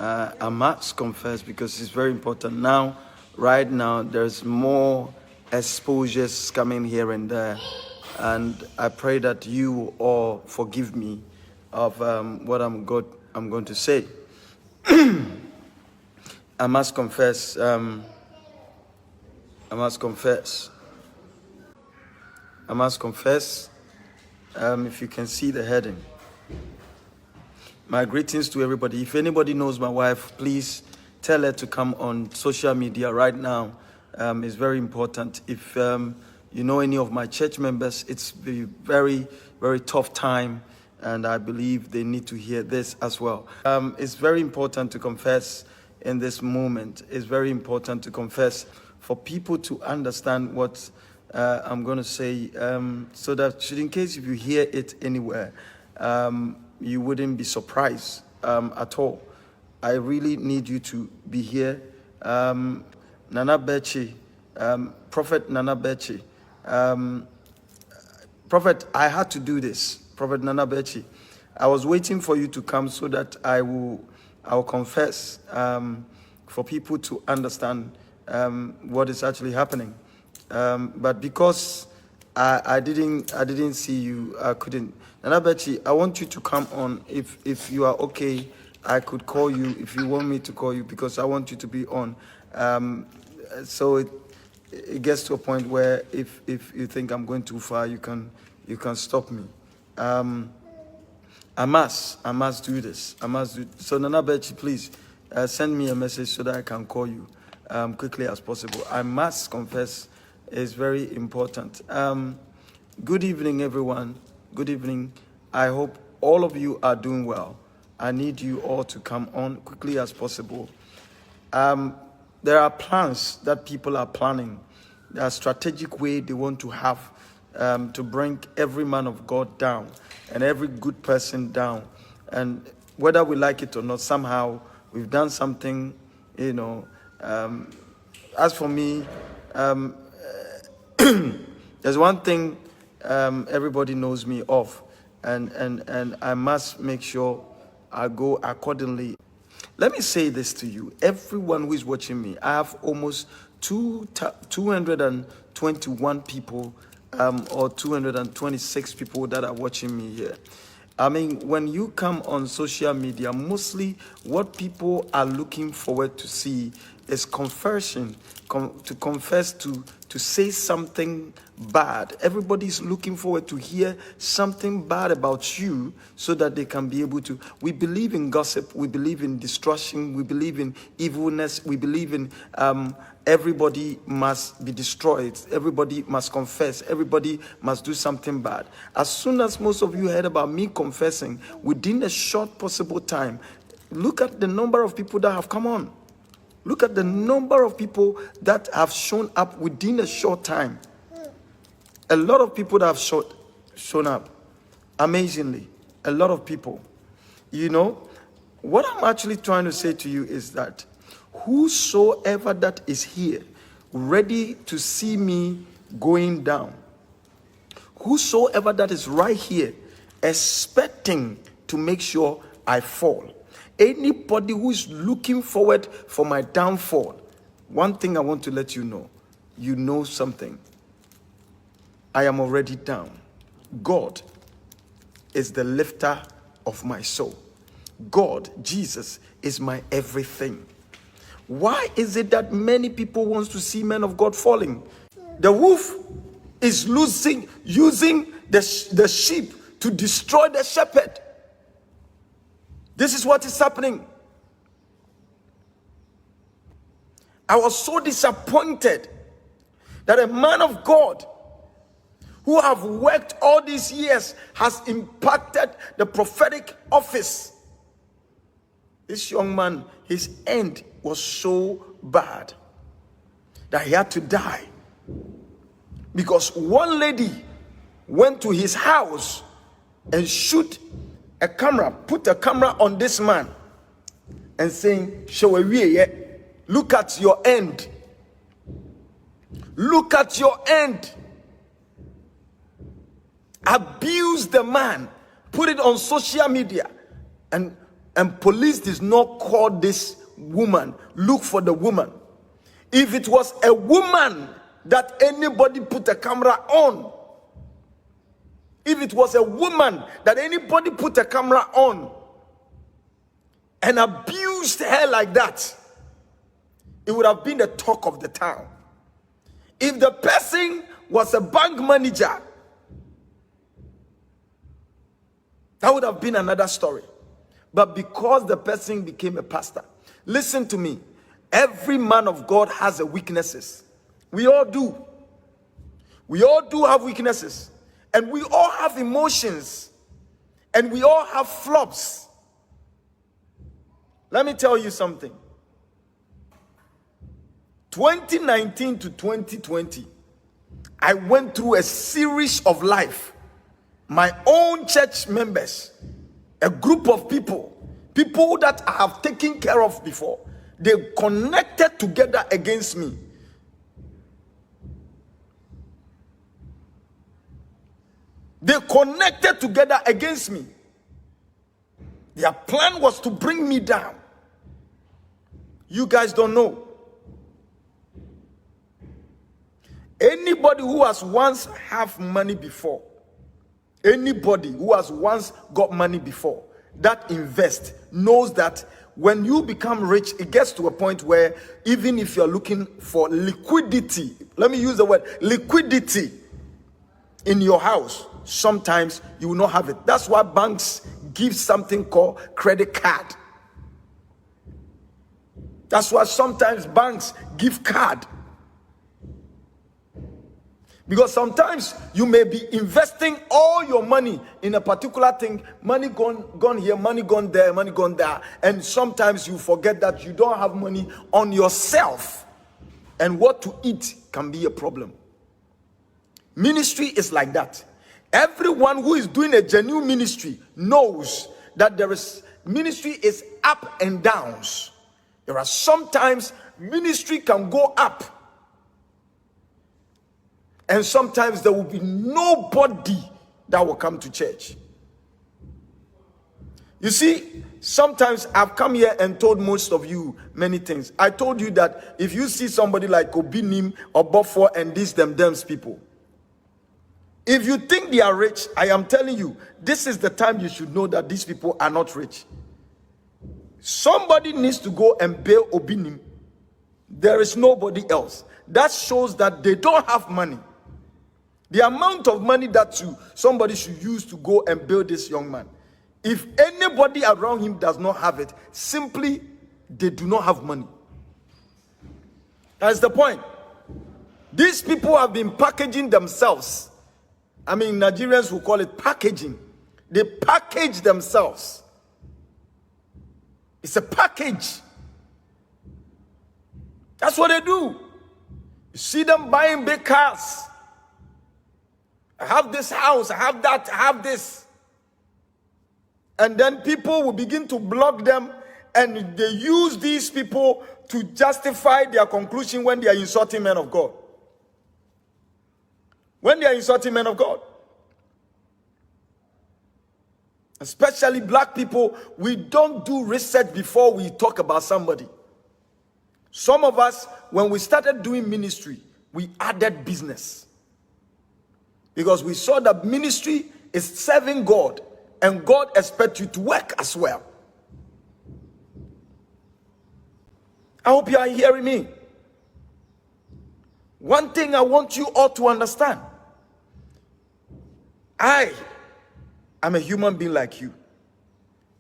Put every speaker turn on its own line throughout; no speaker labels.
I must confess because it's very important. Now, right now, there's more exposures coming here and there. And I pray that you all forgive me of what I'm going to say. I must confess. I must confess. If you can see the heading. My greetings to everybody. If anybody knows my wife, please tell her to come on social media right now. It's very important. If you know any of my church members, it's a very, very tough time, and I believe they need to hear this as well. It's very important to confess in this moment. It's very important to confess for people to understand what I'm going to say, so that in case if you hear it anywhere, you wouldn't be surprised at all. I really need you to be here. Nana Bechi, Prophet Nana Bechi. Prophet, I had to do this. Prophet Nana Bechi. I was waiting for you to come so that I will confess for people to understand what is actually happening. But because I didn't see you, I couldn't. Nana Bechi, I want you to come on. If you are okay, I could call you if you want me to call you, because I want you to be on. So it gets to a point where if you think I'm going too far, you can stop me. I must do this. So Nana Bechi, please send me a message so that I can call you quickly as possible. I must confess. It's very important. Good evening, everyone. Good evening. I hope all of you are doing well. I need you all to come on quickly as possible. There are plans that people are planning. There are strategic way they want to have to bring every man of God down and every good person down. And whether we like it or not, somehow we've done something, you know. As for me, there's one thing everybody knows me of, and I must make sure I go accordingly. Let me say this to you, everyone who is watching me. I have almost 221 people or 226 people that are watching me here. I mean, when you come on social media, mostly what people are looking forward to see is confession, to confess, to say something bad. Everybody's looking forward to hear something bad about you so that they can be able to. We believe in gossip, we believe in destruction, we believe in evilness, we believe in everybody must be destroyed, everybody must confess, everybody must do something bad. As soon as most of you heard about me confessing, within a short possible time, look at the number of people that have come on. Look at the number of people that have shown up within a short time. A lot of people that have shown up. Amazingly. A lot of people. You know, what I'm actually trying to say to you is that whosoever that is here, ready to see me going down, whosoever that is right here, expecting to make sure I fall, anybody who is looking forward for my downfall, one thing I want to let you know something. I am already down. God is the lifter of my soul. God, Jesus, is my everything. Why is it that many people want to see men of God falling? The wolf is using the sheep to destroy the shepherd. This is what is happening. I was so disappointed that a man of God who have worked all these years has impacted the prophetic office. This young man, his end was so bad that he had to die because one lady went to his house and put a camera on this man and saying, look at your end. Look at your end. Abuse the man. Put it on social media. And and police did not call this woman, look for the woman. If it was a woman that anybody put a camera on, if it was a woman that anybody put a camera on and abused her like that, it would have been the talk of the town. If the person was a bank manager, that would have been another story. But because the person became a pastor, listen to me, every man of God has a weaknesses. We all do. We all do have weaknesses. And we all have emotions. And we all have flops. Let me tell you something. 2019 to 2020, I went through a series of life. My own church members, a group of people that I have taken care of before, they connected together against me. They connected together against me. Their plan was to bring me down. You guys don't know. Anybody who has once have money before, anybody who has once got money before, that invest, knows that when you become rich, it gets to a point where even if you're looking for liquidity, let me use the word liquidity in your house, sometimes you will not have it. That's why banks give something called credit card. That's why sometimes banks give card. Because sometimes you may be investing all your money in a particular thing, money gone here, money gone there, money gone there, and sometimes you forget that you don't have money on yourself, and what to eat can be a problem. Ministry is like that. Everyone who is doing a genuine ministry knows that ministry is up and downs. There are sometimes ministry can go up, and sometimes there will be nobody that will come to church. You see, sometimes I've come here and told most of you many things. I told you that if you see somebody like Obinim, Obofuor, and these them people, if you think they are rich, I am telling you, this is the time you should know that these people are not rich. Somebody needs to go and Bail Obinim. There is nobody else. That shows that they don't have money. The amount of money that somebody should use to go and build this young man, if anybody around him does not have it, simply they do not have money. That's the point. These people have been packaging themselves. I mean, Nigerians will call it packaging. They package themselves. It's a package. That's what they do. You see them buying big cars. I have this house, I have that, I have this. And then people will begin to block them, and they use these people to justify their conclusion when they are insulting men of God. When they are insulting men of God. Especially black people, we don't do research before we talk about somebody. Some of us, when we started doing ministry, we added business. Because we saw that ministry is serving God, and God expects you to work as well. I hope you are hearing me. One thing I want you all to understand. I am a human being like you.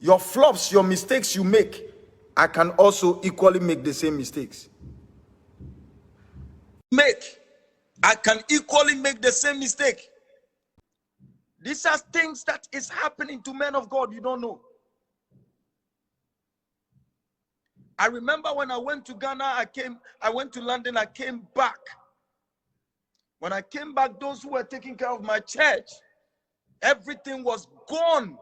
Your flops, your mistakes you make, I can also equally make the same mistakes. I can equally make the same mistake. These are things that is happening to men of God you don't know. I remember when I went to Ghana, I went to London, I came back. When I came back, those who were taking care of my church, everything was gone.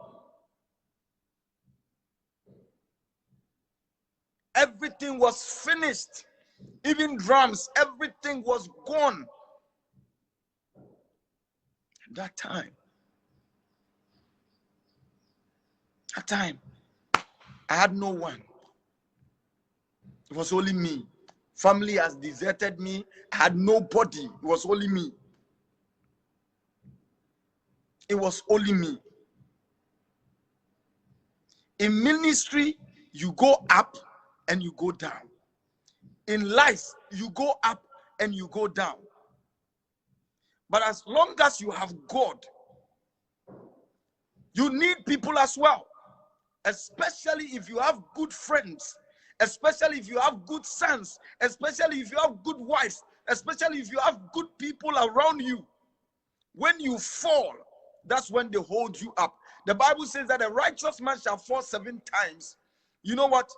Everything was finished. Even drums, everything was gone. At that time, I had no one. It was only me. Family has deserted me. I had nobody. It was only me. It was only me. In ministry, you go up and you go down. In life, you go up and you go down. But as long as you have God, you need people as well. Especially if you have good friends, especially if you have good sons, especially if you have good wives, especially if you have good people around you. When you fall, that's when they hold you up. The Bible says that a righteous man shall fall 7 times. You know what?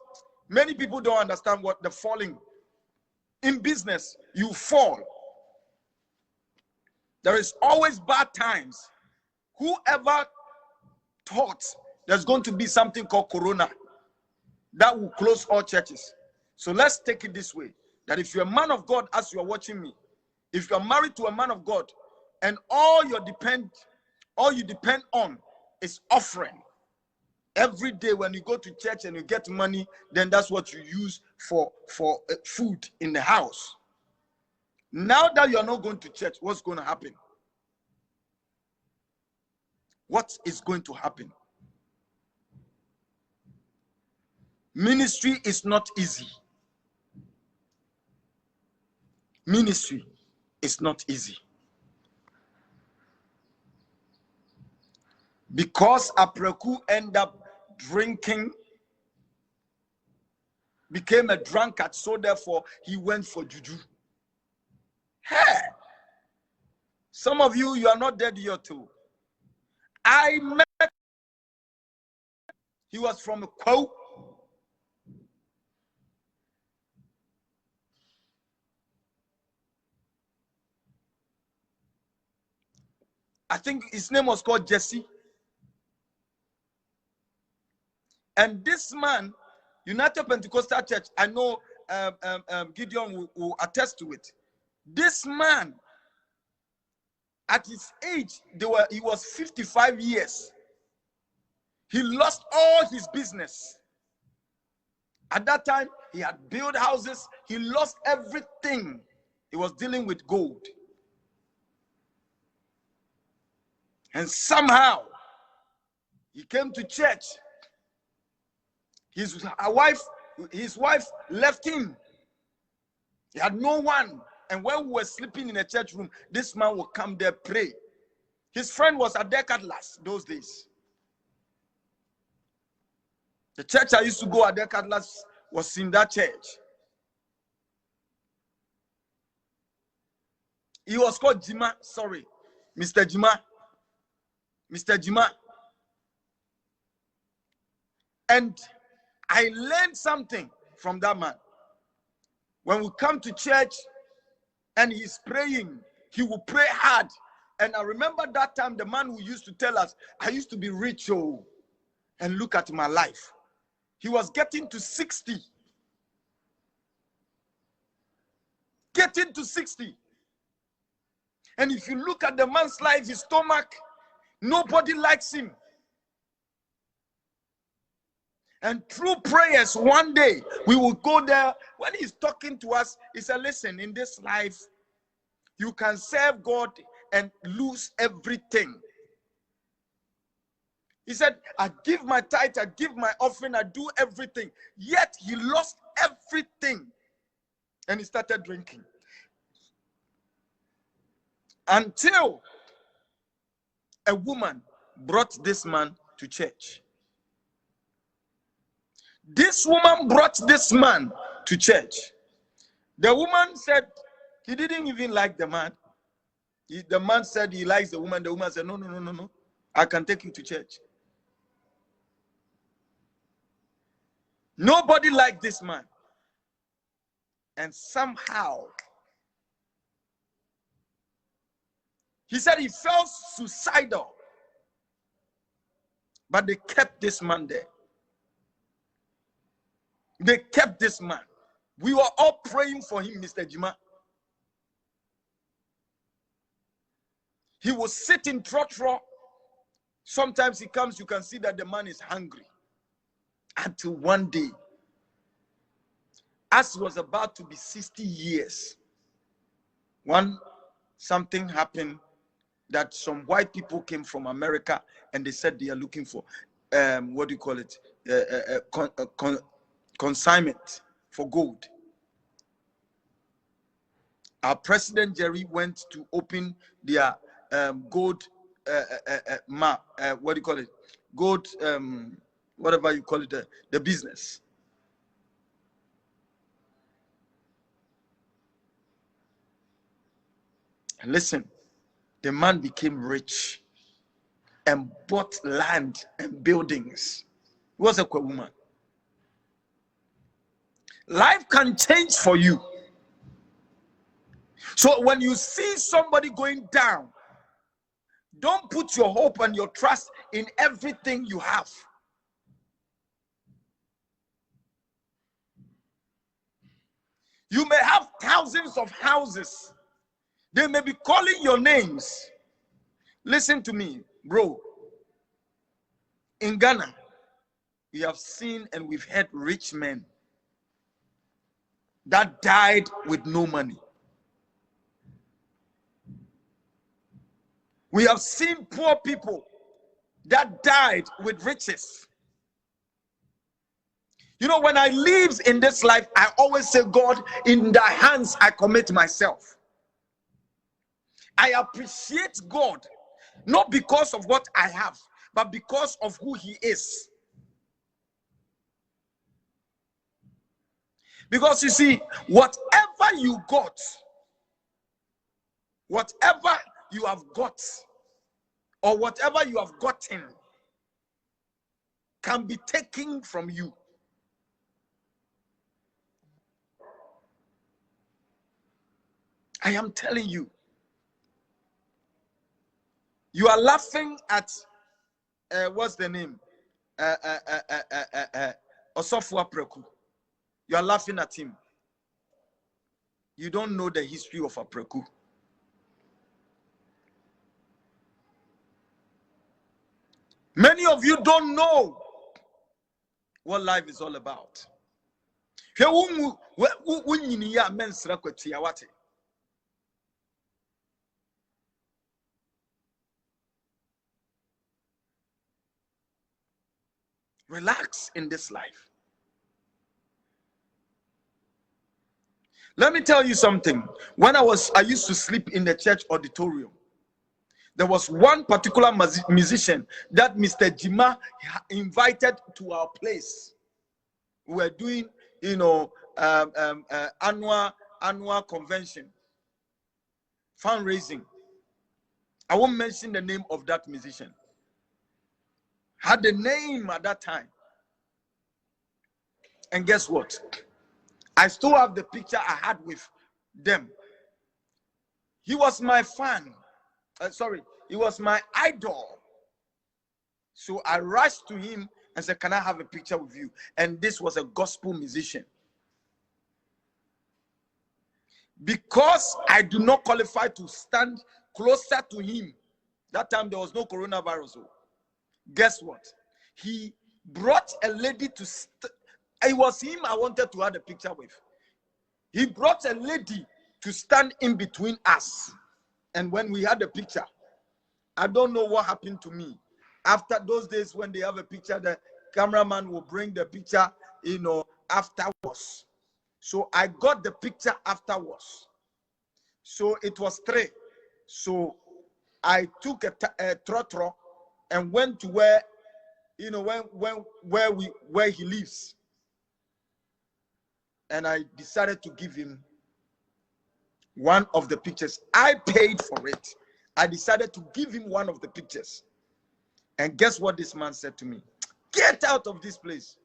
Many people don't understand what the falling. In business, you fall. There is always bad times. Whoever thought there's going to be something called Corona that will close all churches? So let's take it this way, that if you're a man of God, as you are watching me, if you're married to a man of God, and all you depend on is offering. Every day when you go to church and you get money, then that's what you use for food in the house. Now that you're not going to church, what's going to happen? What is going to happen? Ministry is not easy. Ministry is not easy. Because Apreku ended up drinking, became a drunkard, so therefore he went for juju. Hey, some of you are not dead yet too. I met, he was from a quote. I think his name was called Jesse. And this man, United Pentecostal Church, I know Gideon will attest to it. This man, at his age, he was 55 years. He lost all his business. At that time, he had built houses. He lost everything. He was dealing with gold. And somehow, he came to church. His wife left him. He had no one. And when we were sleeping in a church room, this man would come there, pray. His friend was a Atlas those days. The church I used to go at Atlas was in that church. He was called Jima. Sorry, Mr. Jima. Mr. Jima. And I learned something from that man. When we come to church and he's praying, he will pray hard. And I remember that time the man who used to tell us, I used to be rich, oh, and look at my life. He was getting to 60. Getting to 60. And if you look at the man's life, his stomach, nobody likes him. And through prayers, one day, we will go there. When he's talking to us, he said, listen, in this life, you can serve God and lose everything. He said, I give my tithe, I give my offering, I do everything. Yet he lost everything. And he started drinking. Until a woman brought this man to church. This woman brought this man to church. The woman said he didn't even like the man. The man said he likes the woman. The woman said, no, no, no, no, no. I can take you to church. Nobody liked this man. And somehow, he said he felt suicidal. But they kept this man there. They kept this man. We were all praying for him, Mr. Jima. He was sitting trotro. Sometimes he comes, you can see that the man is hungry. Until one day, as was about to be 60 years, something happened that some white people came from America and they said they are looking for what do you call it, consignment for gold. Our president Jerry went to open their gold what do you call it, gold whatever you call it, the business. And listen, the man became rich and bought land and buildings. He was a woman. Life can change for you. So when you see somebody going down, don't put your hope and your trust in everything you have. You may have thousands of houses. They may be calling your names. Listen to me, bro. In Ghana, we have seen and we've heard rich men that died with no money. We have seen poor people that died with riches. You know, when I live in this life, I always say, God, in thy hands I commit myself. I appreciate God, not because of what I have, but because of who he is. Because you see, whatever you got, whatever you have got, or whatever you have gotten, can be taken from you. I am telling you. You are laughing at what's the name? Obofuor Obinim. You are laughing at him. You don't know the history of Apreku. Many of you don't know what life is all about. Relax in this life. Let me tell you something. When I used to sleep in the church auditorium. There was one particular musician that Mr. Jima invited to our place. We were doing, you know, annual convention, fundraising. I won't mention the name of that musician. Had the name at that time. And guess what? I still have the picture I had with them. He was my fan. He was my idol. So I rushed to him and said, can I have a picture with you? And this was a gospel musician. Because I do not qualify to stand closer to him, that time there was no coronavirus. Guess what? He brought a lady to it was him I wanted to have a picture with. He brought a lady to stand in between us. And when we had the picture, I don't know what happened to me. After those days when they have a picture, the cameraman will bring the picture, you know, afterwards. So I got the picture afterwards. So it was 3. So I took a trotro and went to where, you know, where he lives. And I decided to give him one of the pictures. I paid for it. I decided to give him one of the pictures. And guess what this man said to me? Get out of this place.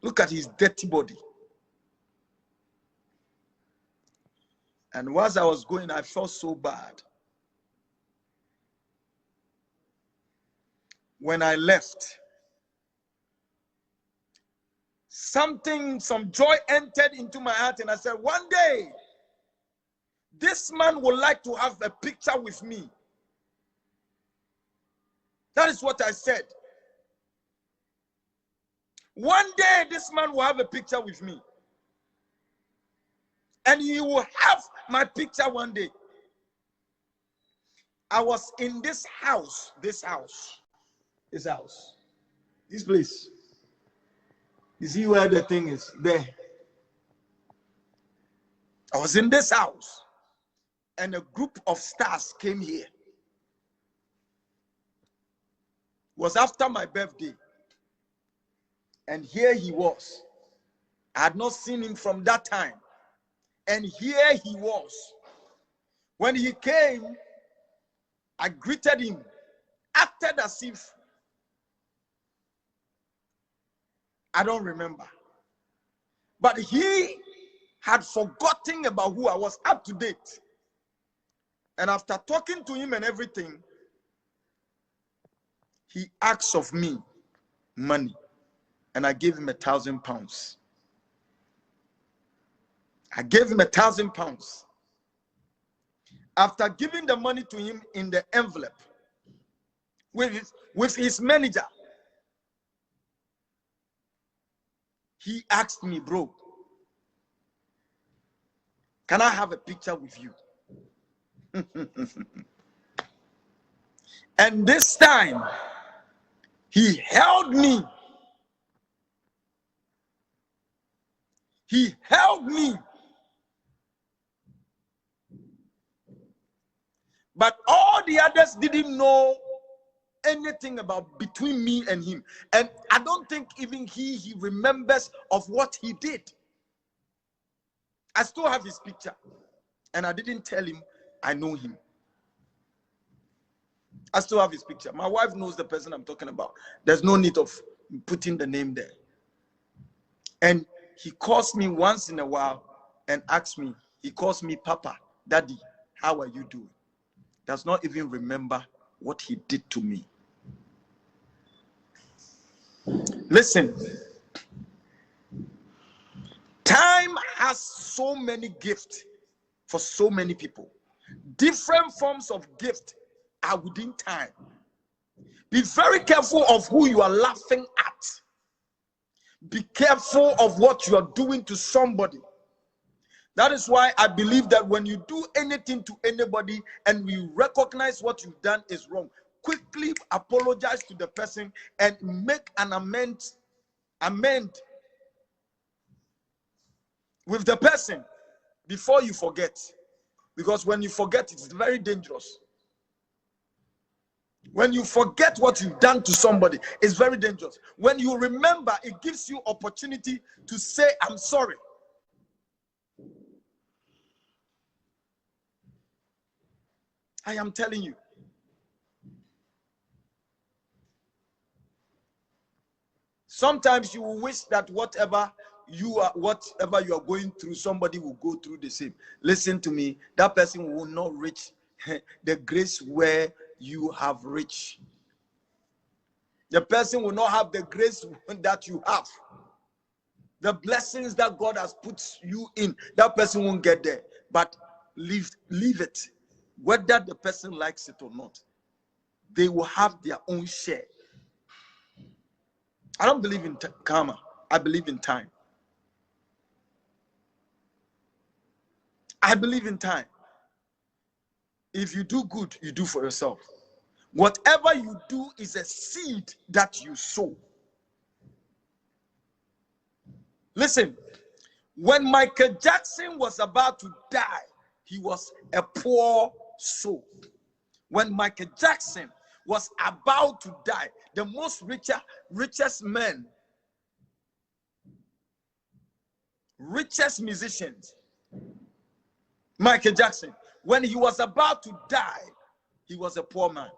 Look at his dirty body. And whilst I was going, I felt so bad. When I left, some joy entered into my heart, and I said, one day, this man would like to have a picture with me. That is what I said. One day, this man will have a picture with me. And he will have my picture one day. I was in this house, this place. You see where the thing is? There. I was in this house, and a group of stars came here. It was after my birthday. And here he was. I had not seen him from that time. And here he was. When he came, I greeted him, acted as if I don't remember. But he had forgotten about who I was, up to date. And after talking to him and everything, he asked of me money. And I gave him £1,000. I gave him £1,000. After giving the money to him in the envelope with his manager, he asked me, bro, can I have a picture with you? And this time, he held me. He held me. But all the others didn't know anything about between me and him. And I don't think even he remembers of what he did. I still have his picture. And I didn't tell him I know him. I still have his picture. My wife knows the person I'm talking about. There's no need of putting the name there. And he calls me once in a while and asks me, he calls me Papa, Daddy, how are you doing? Does not even remember what he did to me. Listen, time has so many gifts for so many people. Different forms of gift are within time. Be very careful of who you are laughing at. Be careful of what you are doing to somebody. That is why I believe that when you do anything to anybody and we recognize what you've done is wrong, quickly apologize to the person and make an amend with the person before you forget. Because when you forget, it's very dangerous. When you forget what you've done to somebody, it's very dangerous. When you remember, it gives you opportunity to say, I'm sorry. I am telling you. Sometimes you will wish that whatever you are going through, somebody will go through the same. Listen to me. That person will not reach the grace where you have reached. The person will not have the grace that you have. The blessings that God has put you in, that person won't get there. But leave it. Whether the person likes it or not, they will have their own share. I don't believe in karma. I believe in time. I believe in time. If you do good, you do for yourself. Whatever you do is a seed that you sow. Listen, when Michael Jackson was about to die, he was a poor soul. When Michael Jackson was about to die, the most richest men, richest musicians, Michael Jackson, when he was about to die, he was a poor man.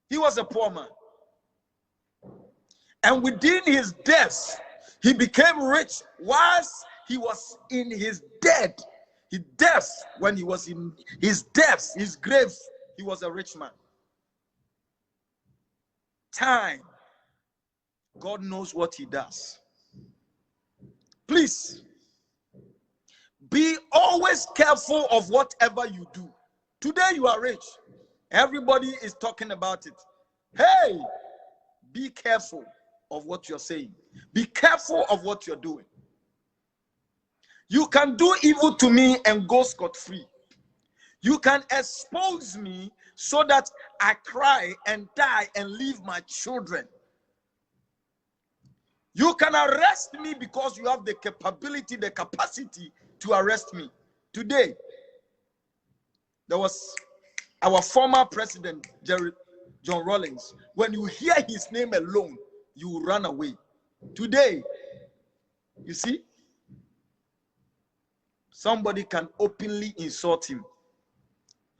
He was a poor man. And within his death, he became rich whilst he was in his death. His death, when he was in his death, his grave, he was a rich man. Time. God knows what he does. Please, be always careful of whatever you do. Today you are rich Everybody is talking about it. Hey, be careful of what you're saying. Be careful of what you're doing. You can do evil to me and go scot-free. You can expose me so that I cry and die and leave my children. You can arrest me because you have the capability, the capacity to arrest me. Today, there was our former president, John Rawlings. When you hear his name alone, you run away. Today, you see, somebody can openly insult him.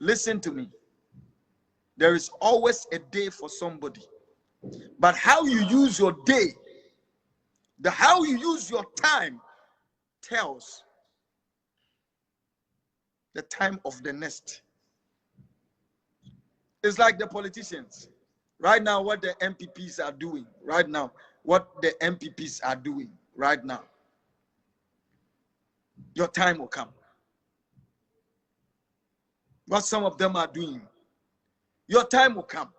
Listen to me. There is always a day for somebody. But how you use your day, how you use your time, tells the time of the next. It's like the politicians. Right now, what the MPPs are doing. Right now, what the MPPs are doing. Right now. Your time will come. What some of them are doing. Your time will come.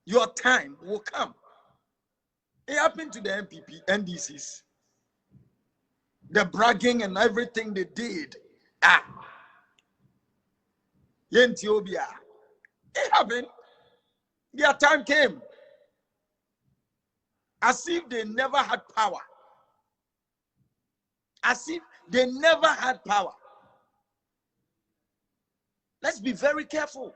Your time will come. It happened to the MPP, NDCs. The bragging and everything they did. Ethiopia. It happened. Their time came. As if they never had power. As if they never had power. Let's be very careful.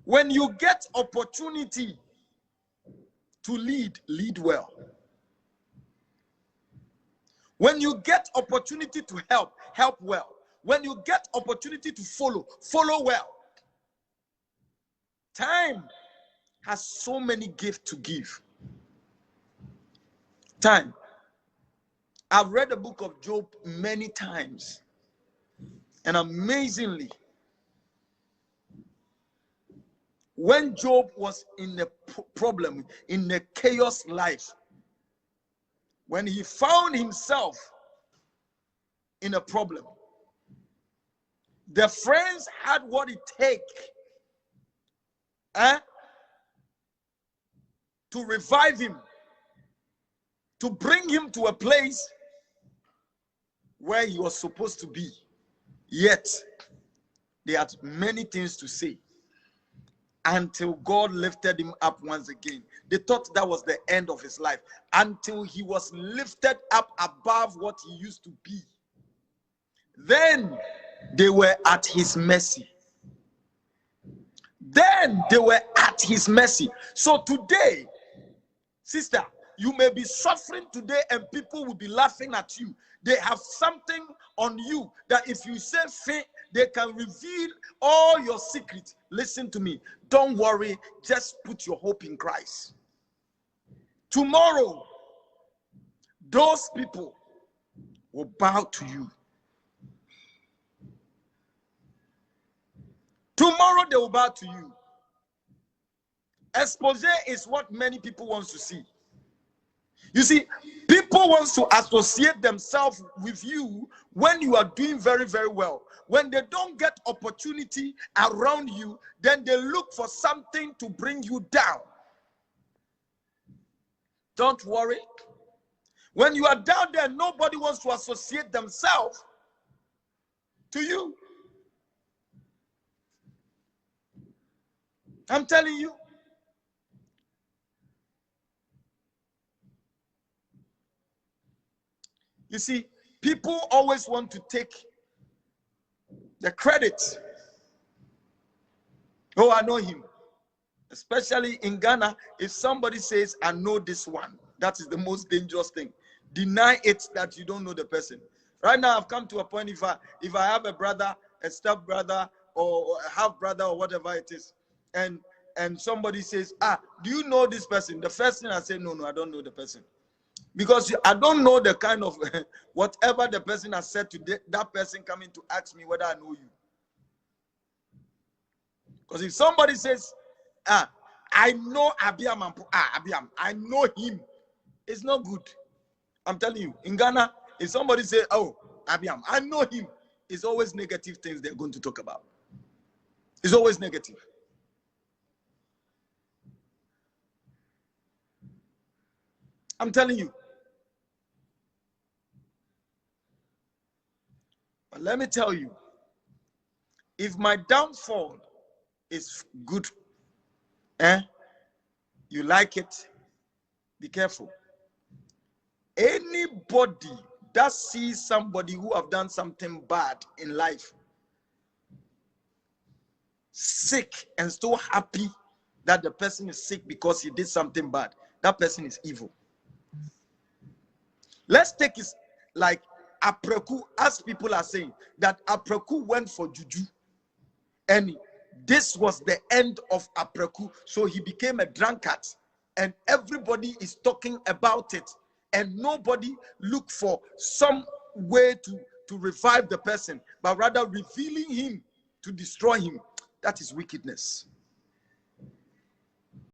When you get opportunity to lead, lead well. When you get opportunity to help, help well. When you get opportunity to follow, follow well. Time has so many gifts to give. Time. I've read the book of Job many times. And amazingly, when Job was in a problem, in a chaos life, when he found himself in a problem, the friends had what it takes to revive him, to bring him to a place where he was supposed to be. Yet, they had many things to say until God lifted him up once again. They thought that was the end of his life until he was lifted up above what he used to be. Then they were at his mercy. Then they were at his mercy. So today, sister, you may be suffering today and people will be laughing at you. They have something on you that if you say faith, they can reveal all your secrets. Listen to me. Don't worry. Just put your hope in Christ. Tomorrow, those people will bow to you. Tomorrow, they will bow to you. Expose is what many people want to see. You see, people want to associate themselves with you when you are doing very, very well. When they don't get opportunity around you, then they look for something to bring you down. Don't worry. When you are down there, nobody wants to associate themselves to you. I'm telling you. You see, people always want to take the credit. Oh, I know him. Especially in Ghana, if somebody says, I know this one, that is the most dangerous thing. Deny it that you don't know the person. Right now, I've come to a point, if I have a brother, a step brother, or a half brother, or whatever it is, and somebody says, do you know this person? The first thing I say, no, I don't know the person. Because I don't know the kind of, whatever the person has said to that person coming to ask me whether I know you. Because if somebody says, I know Abbeam, Abbeam, I know him, it's not good. I'm telling you, in Ghana, if somebody says, oh, Abbeam, I know him, it's always negative things they're going to talk about. It's always negative. I'm telling you. But let me tell you, if my downfall is good, you like it, be careful. Anybody that sees somebody who have done something bad in life sick and still happy that the person is sick because he did something bad, that person is evil. Let's take it like Apreku, as people are saying that Apreku went for juju, and this was the end of Apreku, so he became a drunkard, and everybody is talking about it, and nobody look for some way to revive the person, but rather revealing him to destroy him. That is wickedness.